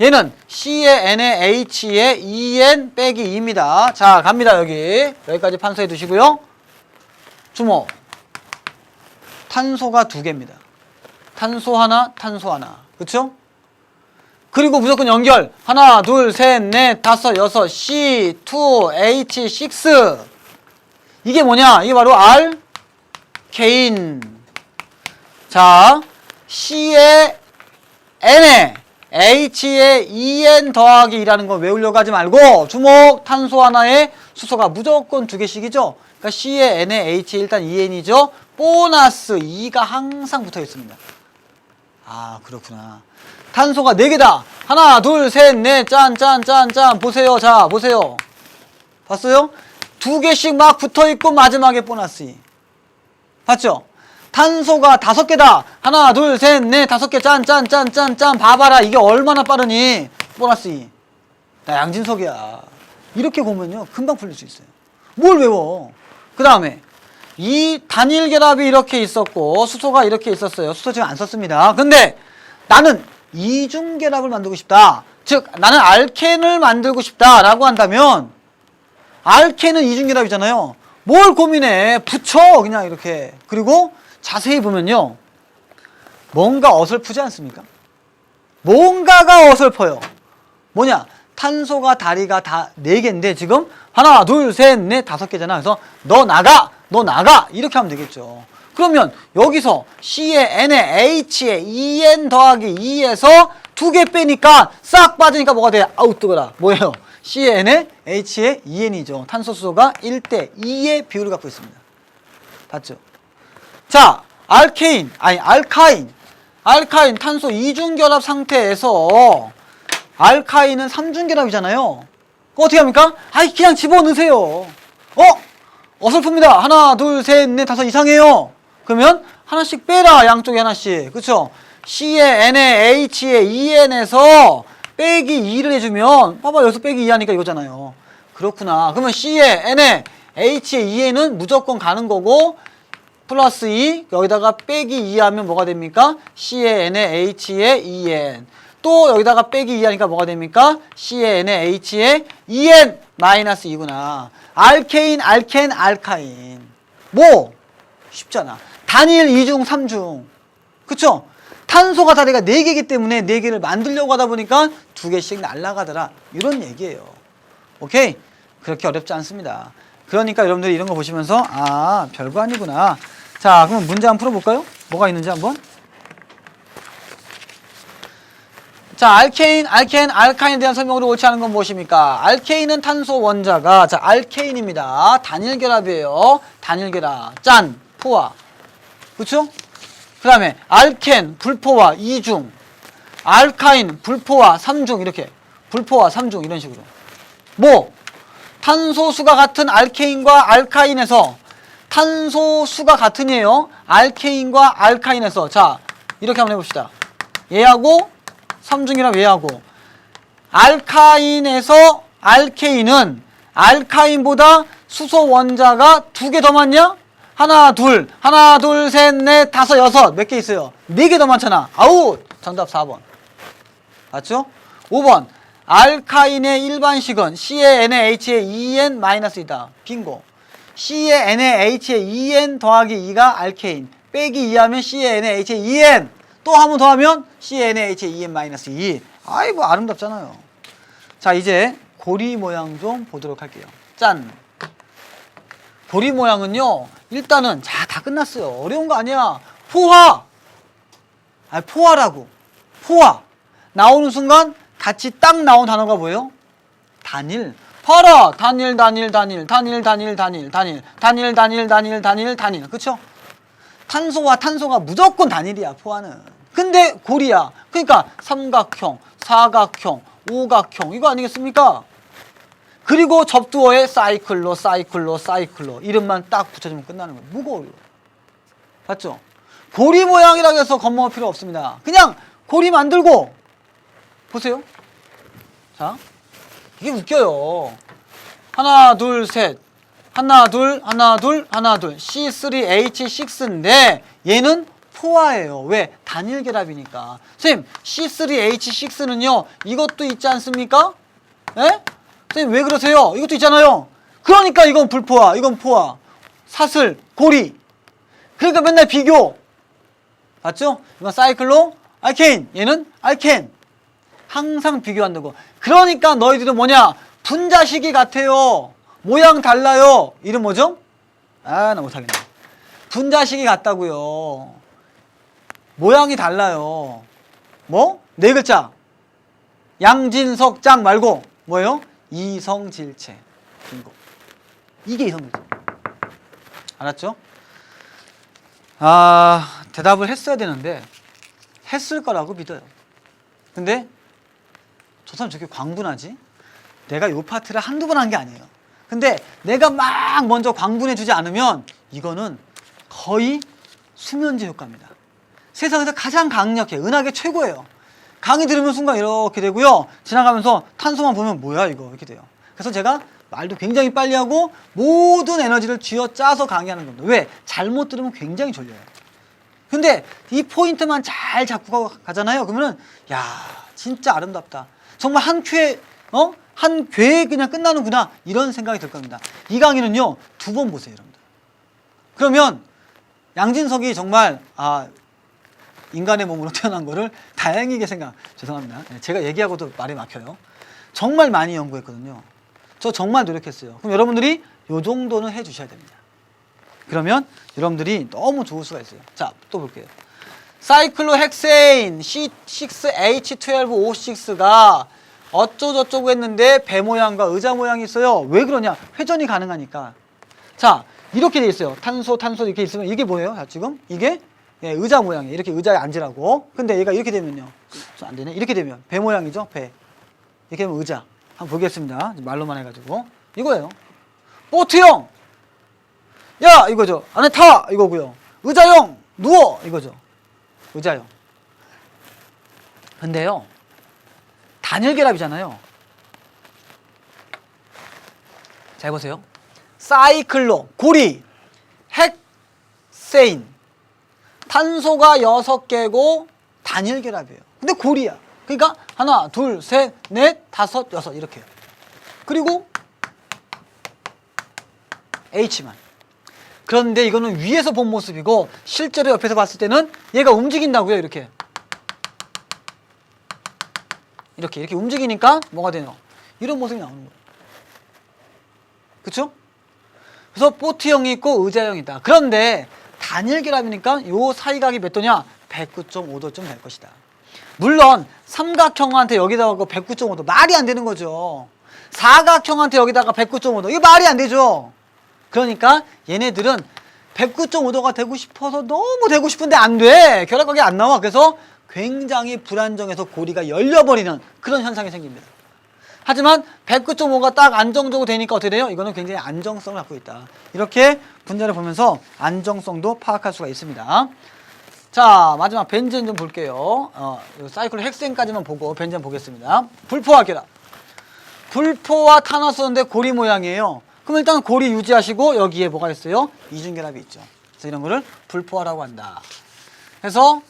얘는 C에 N에 H에 En 빼기 2입니다. 자, 갑니다. 여기까지 판서해 두시고요. 주목. 탄소가 2개입니다. 탄소 하나, 탄소 하나. 그쵸? 그리고 무조건 연결. 하나, 둘, 셋, 넷, 다섯, 여섯, C, 2, H, 6. 이게 뭐냐? 이게 바로 알케인. 자, C에 N에 H에 En 더하기 2라는 거 외우려고 하지 말고 주목. 탄소 하나에 수소가 무조건 2개씩이죠. 그러니까 C에 N에 H에 일단 En이죠. 보너스 2가 항상 붙어 있습니다. 아, 그렇구나. 탄소가 4개다. 하나, 둘, 셋, 넷, 짠. 보세요. 자, 보세요. 봤어요? 2개씩 막 붙어 있고 마지막에 보너스 2. 봤죠? 탄소가 5개다. 하나, 둘, 셋, 넷, 5개. 짠. 봐봐라. 이게 얼마나 빠르니? 보너스 2. 나 양진석이야. 이렇게 보면요. 금방 풀릴 수 있어요. 뭘 외워? 그 다음에 이 단일 결합이 이렇게 있었고 수소가 이렇게 있었어요. 수소 지금 안 썼습니다. 근데 나는 이중 결합을 만들고 싶다. 즉 나는 알켄을 만들고 싶다 라고 한다면 알켄은 이중 결합이잖아요. 뭘 고민해. 붙여 그냥 이렇게. 그리고 자세히 보면요. 뭔가 어설프지 않습니까? 뭔가가 어설퍼요. 뭐냐? 탄소가 다리가 다 4개인데 지금 하나, 둘, 셋, 넷, 5개잖아. 그래서 너 나가 이렇게 하면 되겠죠. 그러면 여기서 C에 N에 H에 En 더하기 2에서 2개 빼니까 싹 빠지니까 뭐가 돼? 아우 뜨거라. 뭐예요? C에 N에 H에 En이죠. 탄소 수소가 1대 2의 비율을 갖고 있습니다. 봤죠? 자, 알카인 탄소 이중결합 상태에서 알카인은 3중결합이잖아요. 어떻게 합니까? 아이 그냥 집어넣으세요. 어설픕니다. 하나, 둘, 셋, 넷, 5 이상해요. 그러면 하나씩 빼라. 양쪽에 하나씩. 그쵸? C에 N에 H에 En에서 빼기 2를 해주면 봐봐 여기서 빼기 2 하니까 이거잖아요. 그렇구나. 그러면 C에 N에 H에 En은 무조건 가는 거고 플러스 2 여기다가 빼기 2 하면 뭐가 됩니까? C에 N에 H에 En 또 여기다가 빼기 2 하니까 뭐가 됩니까? C에 N에 H에 En 마이너스 2구나. 알케인, 알카인. 뭐? 쉽잖아. 단일 2중, 3중. 그쵸? 탄소가 다리가 4개이기 때문에 4개를 만들려고 하다 보니까 2개씩 날아가더라. 이런 얘기예요. 오케이? 그렇게 어렵지 않습니다. 그러니까 여러분들이 이런 거 보시면서 아, 별거 아니구나. 자, 그럼 문제 한번 풀어볼까요? 뭐가 있는지 한번. 자, 알카인에 대한 설명으로 옳지 않은 건 무엇입니까? 알케인은 탄소 원자가, 자, 알케인입니다. 단일 결합이에요. 단일 결합. 짠, 포화. 그쵸? 그 다음에 알켄, 불포화 2중. 알카인, 불포화 3중. 이렇게. 불포화 3중. 이런 식으로. 뭐? 탄소수가 같은 알케인과 알카인에서 탄소수가 같으니에요. 알케인과 알카인에서. 자, 이렇게 한번 해봅시다. 얘하고 3중이랑 얘하고. 알카인에서 알케인은 알카인보다 수소 원자가 2개 더 많냐? 하나, 둘, 셋, 넷, 다섯, 여섯. 몇 개 있어요? 4개 더 많잖아. 아웃! 정답 4번. 맞죠? 5번. 알카인의 일반식은 C의 N의 H의 2N-이다. 빙고. C의 N의 H의 2N 더하기 2가 알케인. 빼기 2하면 C의 N의 H의 2N. 또 한 번 더 하면 C의 N의 H의 2N-2. 아이고, 아름답잖아요. 자, 이제 고리 모양 좀 보도록 할게요. 짠! 고리 모양은요, 일단은, 자, 다 끝났어요. 어려운 거 아니야. 포화! 아니, 포화라고. 포화. 나오는 순간 같이 딱 나온 단어가 뭐예요? 단일. 봐라! 단일. 그쵸? 탄소와 탄소가 무조건 단일이야, 포화는. 근데 고리야. 그러니까 삼각형, 사각형, 오각형, 이거 아니겠습니까? 그리고 접두어에 사이클로. 이름만 딱 붙여주면 끝나는 거예요. 무거워요. 맞죠? 고리 모양이라고 해서 겁먹을 필요 없습니다. 그냥 고리 만들고 보세요. 자, 이게 웃겨요. 하나, 둘, 셋. 하나, 둘. C3H6인데 얘는 포화예요. 왜? 단일 결합이니까. 선생님, C3H6는요. 이것도 있지 않습니까? 예? 선생님, 왜 그러세요? 이것도 있잖아요. 그러니까 이건 불포화, 이건 포화. 사슬, 고리. 그러니까 맨날 비교. 맞죠? 이건 사이클로, 알케인. 얘는 알켄. 항상 비교한다고. 그러니까 너희들은 뭐냐? 분자식이 같아요. 모양 달라요. 이름 뭐죠? 아, 나 못하겠네. 분자식이 같다고요. 모양이 달라요. 뭐? 4글자. 양진석 장 말고 뭐예요? 이성질체. 빙고. 이게 이성질체. 알았죠? 아, 대답을 했어야 되는데 했을 거라고 믿어요. 근데 저 사람 저렇게 광분하지? 내가 요 파트를 한두 번 한 게 아니에요. 근데 내가 막 먼저 광분해 주지 않으면 이거는 거의 수면제 효과입니다. 세상에서 가장 강력해. 은하계 최고예요. 강의 들으면 순간 이렇게 되고요. 지나가면서 탄소만 보면 뭐야 이거 이렇게 돼요. 그래서 제가 말도 굉장히 빨리 하고 모든 에너지를 쥐어짜서 강의하는 겁니다. 왜? 잘못 들으면 굉장히 졸려요. 근데 이 포인트만 잘 잡고 가잖아요. 그러면은 야, 진짜 아름답다. 정말 한 쾌에 그냥 끝나는구나. 이런 생각이 들 겁니다. 이 강의는요, 2번 보세요, 여러분들. 그러면 양진석이 정말 인간의 몸으로 태어난 거를 다행이게 죄송합니다. 제가 얘기하고도 말이 막혀요. 정말 많이 연구했거든요. 저 정말 노력했어요. 그럼 여러분들이 요 정도는 해주셔야 됩니다. 그러면 여러분들이 너무 좋을 수가 있어요. 자, 또 볼게요. 사이클로헥세인 C6H12O6가 어쩌고저쩌고 했는데 배 모양과 의자 모양이 있어요. 왜 그러냐? 회전이 가능하니까. 자, 이렇게 돼 있어요. 탄소 이렇게 있으면 이게 뭐예요? 자, 지금 이게 의자 모양이에요. 이렇게 의자에 앉으라고. 근데 얘가 이렇게 되면요. 안 되네. 이렇게 되면 배 모양이죠. 배. 이렇게 되면 의자. 한번 보겠습니다. 말로만 해가지고. 이거예요. 보트형! 야! 이거죠. 안에 타! 이거고요. 의자형! 누워! 이거죠. 의자형. 근데요. 단일 결합이잖아요. 잘 보세요. 사이클로, 고리, 헥세인. 탄소가 6개고 단일 결합이에요. 근데 고리야. 그러니까 하나, 둘, 셋, 넷, 다섯, 여섯 이렇게. 그리고 H만. 그런데 이거는 위에서 본 모습이고 실제로 옆에서 봤을 때는 얘가 움직인다고요. 이렇게 움직이니까 뭐가 되냐, 이런 모습이 나오는 거예요. 그쵸? 그래서 보트형이 있고 의자형이 있다. 그런데 단일 결합이니까 요 사이각이 몇 도냐? 109.5도쯤 될 것이다. 물론 삼각형한테 여기다가 109.5도 말이 안 되는 거죠. 사각형한테 여기다가 109.5도 이거 말이 안 되죠. 그러니까 얘네들은 109.5도가 되고 싶어서 너무 되고 싶은데 안 돼. 결합각이 안 나와. 그래서 굉장히 불안정해서 고리가 열려버리는 그런 현상이 생깁니다. 하지만 109.5가 딱 안정적으로 되니까 어떻게 돼요? 이거는 굉장히 안정성을 갖고 있다. 이렇게 분자를 보면서 안정성도 파악할 수가 있습니다. 자, 마지막 벤젠 좀 볼게요. 사이클 헥센까지만 보고 벤젠 보겠습니다. 불포화 결합. 불포와 탄화수인데 고리 모양이에요. 그럼 일단 고리 유지하시고 여기에 뭐가 있어요? 이중결합이 있죠. 그래서 이런 거를 불포화라고 한다. 그래서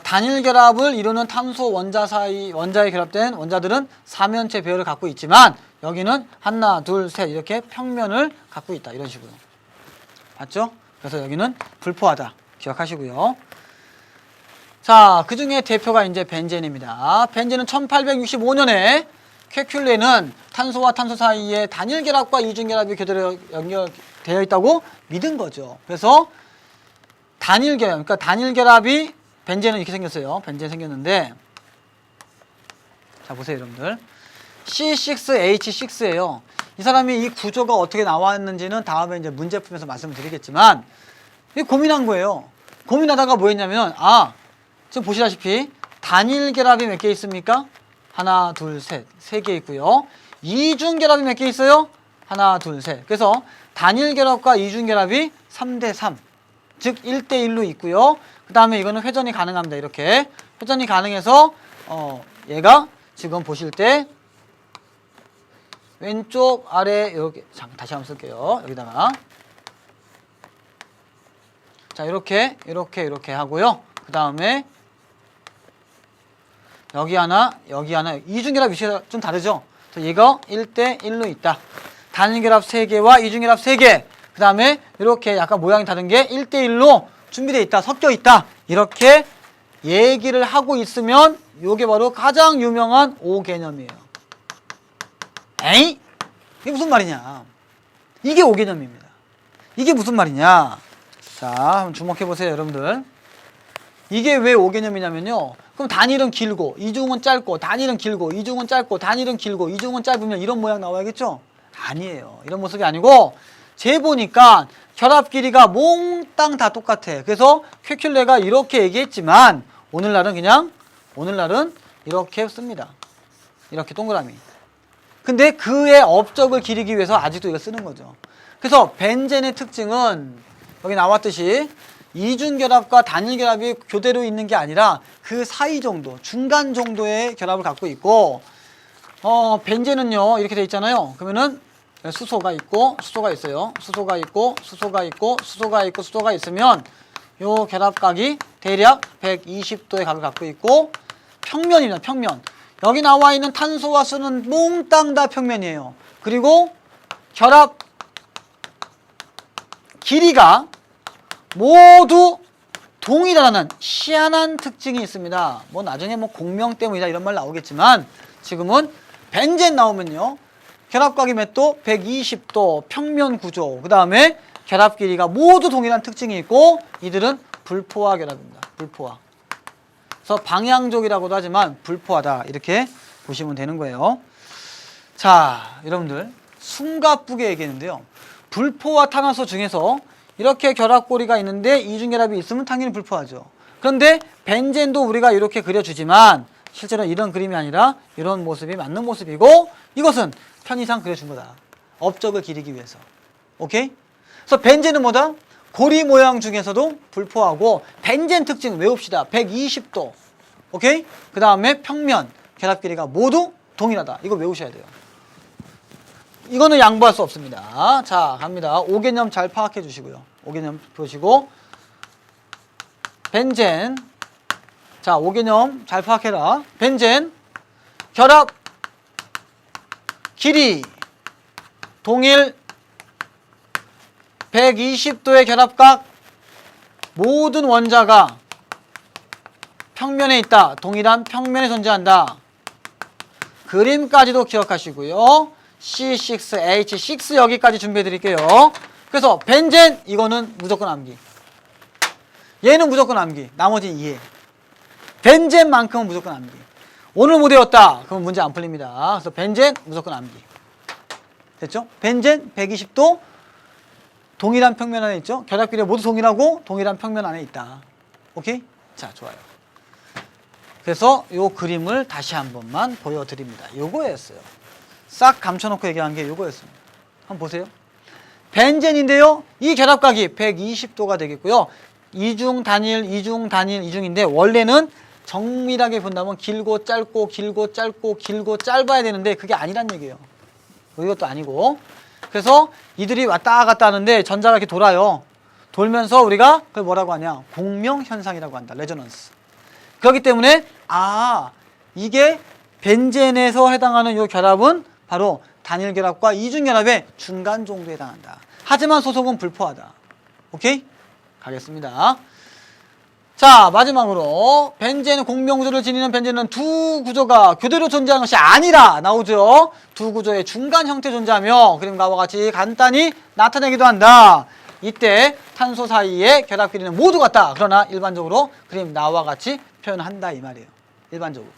단일 결합을 이루는 탄소 원자에 결합된 원자들은 사면체 배열을 갖고 있지만 여기는 하나, 둘, 셋 이렇게 평면을 갖고 있다. 이런 식으로. 맞죠? 그래서 여기는 불포화다. 기억하시고요. 자, 그 중에 대표가 이제 벤젠입니다. 벤젠은 1865년에 케큘레는 탄소와 탄소 사이에 단일 결합과 이중 결합이 그대로 연결되어 있다고 믿은 거죠. 그래서 단일 결합, 그러니까 단일 결합이 벤젠은 이렇게 생겼어요. 벤젠 생겼는데, 자 보세요 여러분들. C6H6예요. 이 사람이 이 구조가 어떻게 나왔는지는 다음에 이제 문제 풀면서 말씀을 드리겠지만, 고민한 거예요. 고민하다가 뭐 했냐면, 지금 보시다시피 단일 결합이 몇 개 있습니까? 하나, 둘, 셋. 3개 있고요. 이중 결합이 몇 개 있어요? 하나, 둘, 셋. 그래서 단일 결합과 이중 결합이 3대 3. 즉 1대 1로 있고요. 그 다음에 이거는 회전이 가능합니다. 이렇게 회전이 가능해서 얘가 지금 보실 때 왼쪽 아래 이렇게 다시 한번 쓸게요. 여기다가 자 이렇게 하고요. 그 다음에 여기 하나 이중결합 위치가 좀 다르죠. 그래서 얘가 1대 1로 있다. 단일결합 3개와 이중결합 3개. 그 다음에 이렇게 약간 모양이 다른 게 1대 1로 준비되어 있다. 섞여 있다. 이렇게 얘기를 하고 있으면 이게 바로 가장 유명한 O 개념이에요. 에이? 이게 무슨 말이냐? 이게 O 개념입니다. 이게 무슨 말이냐? 자, 한번 주목해 보세요, 여러분들. 이게 왜 O 개념이냐면요. 그럼 단일은 길고 이중은 짧고 단일은 길고 이중은 짧고 단일은 길고 이중은 짧으면 이런 모양 나와야겠죠? 아니에요. 이런 모습이 아니고 재보니까 결합 길이가 몽땅 다 똑같아. 그래서 퀘큘레가 이렇게 얘기했지만 오늘날은 이렇게 씁니다. 이렇게 동그라미. 근데 그의 업적을 기리기 위해서 아직도 이걸 쓰는 거죠. 그래서 벤젠의 특징은 여기 나왔듯이 이중결합과 단일결합이 교대로 있는 게 아니라 그 사이 정도, 중간 정도의 결합을 갖고 있고, 벤젠은요, 이렇게 돼 있잖아요. 그러면은 수소가 있고, 수소가 있어요. 수소가 있고, 수소가 있고, 수소가 있고, 수소가 있으면 요 결합각이 대략 120도의 각을 갖고 있고, 평면입니다, 평면. 여기 나와 있는 탄소와 수는 몽땅 다 평면이에요. 그리고 결합 길이가 모두 동일하다는 희한한 특징이 있습니다. 뭐 나중에 뭐 공명 때문이다 이런 말 나오겠지만 지금은 벤젠 나오면요. 결합각이 몇 도? 120도 평면 구조. 그 다음에 결합 길이가 모두 동일한 특징이 있고 이들은 불포화 결합입니다. 불포화. 그래서 방향족이라고도 하지만 불포화다. 이렇게 보시면 되는 거예요. 자, 여러분들 숨가쁘게 얘기했는데요. 불포화 탄화수 중에서 이렇게 결합고리가 있는데 이중결합이 있으면 당연히 불포화죠. 그런데 벤젠도 우리가 이렇게 그려주지만 실제로 이런 그림이 아니라 이런 모습이 맞는 모습이고 이것은 편의상 그려준 거다. 업적을 기리기 위해서. 오케이? 그래서 벤젠은 뭐다? 고리 모양 중에서도 불포화고 벤젠 특징 외웁시다. 120도. 오케이? 그 다음에 평면, 결합 길이가 모두 동일하다. 이거 외우셔야 돼요. 이거는 양보할 수 없습니다. 자, 갑니다. O 개념 잘 파악해 주시고요. O 개념 보시고 벤젠. 자, O 개념 잘 파악해라. 벤젠 결합 길이 동일 120도의 결합각 모든 원자가 평면에 있다. 동일한 평면에 존재한다. 그림까지도 기억하시고요. C6H6 여기까지 준비해 드릴게요. 그래서 벤젠 이거는 무조건 암기. 얘는 무조건 암기. 나머지는 이해. 벤젠만큼은 무조건 암기. 오늘 못 외웠다. 그러면 문제 안 풀립니다. 그래서 벤젠 무조건 암기. 됐죠? 벤젠 120도 동일한 평면 안에 있죠? 결합비례 모두 동일하고 동일한 평면 안에 있다. 오케이? 자, 좋아요. 그래서 요 그림을 다시 한 번만 보여드립니다. 요거였어요. 싹 감춰놓고 얘기한 게 요거였습니다. 한번 보세요. 벤젠인데요. 이 결합각이 120도가 되겠고요. 이중 단일, 이중 단일, 이중인데 원래는 정밀하게 본다면 길고 짧고 길고 짧고 길고 짧아야 되는데 그게 아니란 얘기예요. 이것도 아니고. 그래서 이들이 왔다 갔다 하는데 전자가 이렇게 돌아요. 돌면서 우리가 그걸 뭐라고 하냐? 공명현상이라고 한다. 레조넌스. 그렇기 때문에 이게 벤젠에서 해당하는 이 결합은 바로 단일 결합과 이중 결합의 중간 정도에 해당한다. 하지만 소속은 불포하다. 오케이? 가겠습니다. 자, 마지막으로 벤젠 공명구조를 지니는 벤젠은 두 구조가 교대로 존재하는 것이 아니라 나오죠. 두 구조의 중간 형태 존재하며 그림과 같이 간단히 나타내기도 한다. 이때 탄소 사이의 결합 길이는 모두 같다. 그러나 일반적으로 그림 나와 같이 표현한다 이 말이에요. 일반적으로.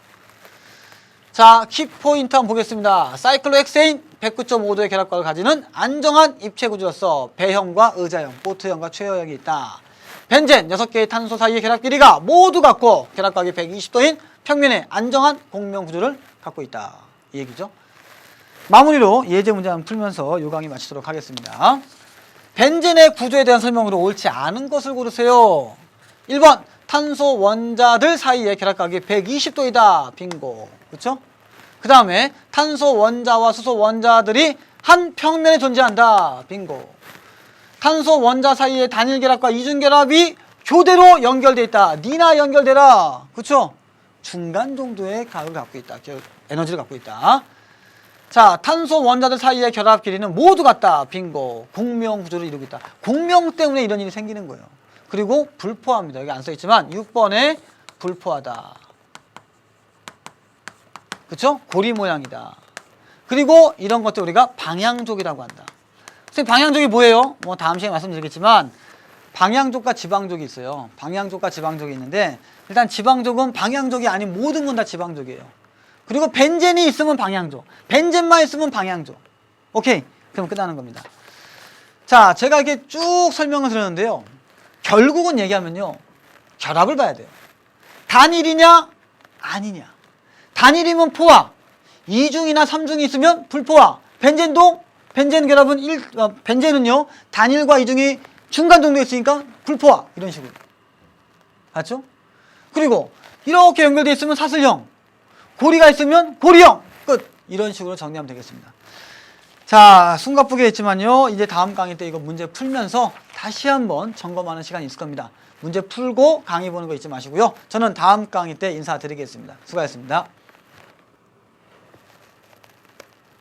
자, 키포인트 한번 보겠습니다. 사이클로헥세인 109.5도의 결합각을 가지는 안정한 입체 구조로서 배형과 의자형, 보트형과 최여형이 있다. 벤젠 6개의 탄소 사이의 결합 길이가 모두 같고 결합각이 120도인 평면에 안정한 공명 구조를 갖고 있다. 이 얘기죠. 마무리로 예제 문제 한번 풀면서 요 강의 마치도록 하겠습니다. 벤젠의 구조에 대한 설명으로 옳지 않은 것을 고르세요. 1번 탄소 원자들 사이의 결합각이 120도이다. 빙고. 그렇죠? 그 다음에 탄소 원자와 수소 원자들이 한 평면에 존재한다. 빙고. 탄소 원자 사이의 단일 결합과 이중 결합이 교대로 연결되어 있다. 니나 연결되라. 그렇죠? 중간 정도의 가격을 갖고 있다. 에너지를 갖고 있다. 자, 탄소 원자들 사이의 결합 길이는 모두 같다. 빙고. 공명 구조를 이루고 있다. 공명 때문에 이런 일이 생기는 거예요. 그리고 불포합니다. 여기 안 써있지만 6번에 불포하다. 그렇죠? 고리 모양이다. 그리고 이런 것들 우리가 방향족이라고 한다. 선생님, 방향족이 뭐예요? 뭐 다음 시간에 말씀드리겠지만 방향족과 지방족이 있어요. 방향족과 지방족이 있는데 일단 지방족은 방향족이 아닌 모든 건 다 지방족이에요. 그리고 벤젠이 있으면 방향족, 벤젠만 있으면 방향족. 오케이, 그럼 끝나는 겁니다. 자, 제가 이렇게 쭉 설명을 드렸는데요. 결국은 얘기하면요, 결합을 봐야 돼요. 단일이냐 아니냐. 단일이면 포화, 이중이나 삼중이 있으면 불포화. 벤젠 결합은 벤젠은요 단일과 이중이 중간 정도에 있으니까 불포화. 이런 식으로. 맞죠? 그리고 이렇게 연결되어 있으면 사슬형, 고리가 있으면 고리형. 끝. 이런 식으로 정리하면 되겠습니다. 자, 숨가쁘게 했지만요, 이제 다음 강의 때 이거 문제 풀면서 다시 한번 점검하는 시간이 있을 겁니다. 문제 풀고 강의 보는 거 잊지 마시고요. 저는 다음 강의 때 인사드리겠습니다. 수고하셨습니다.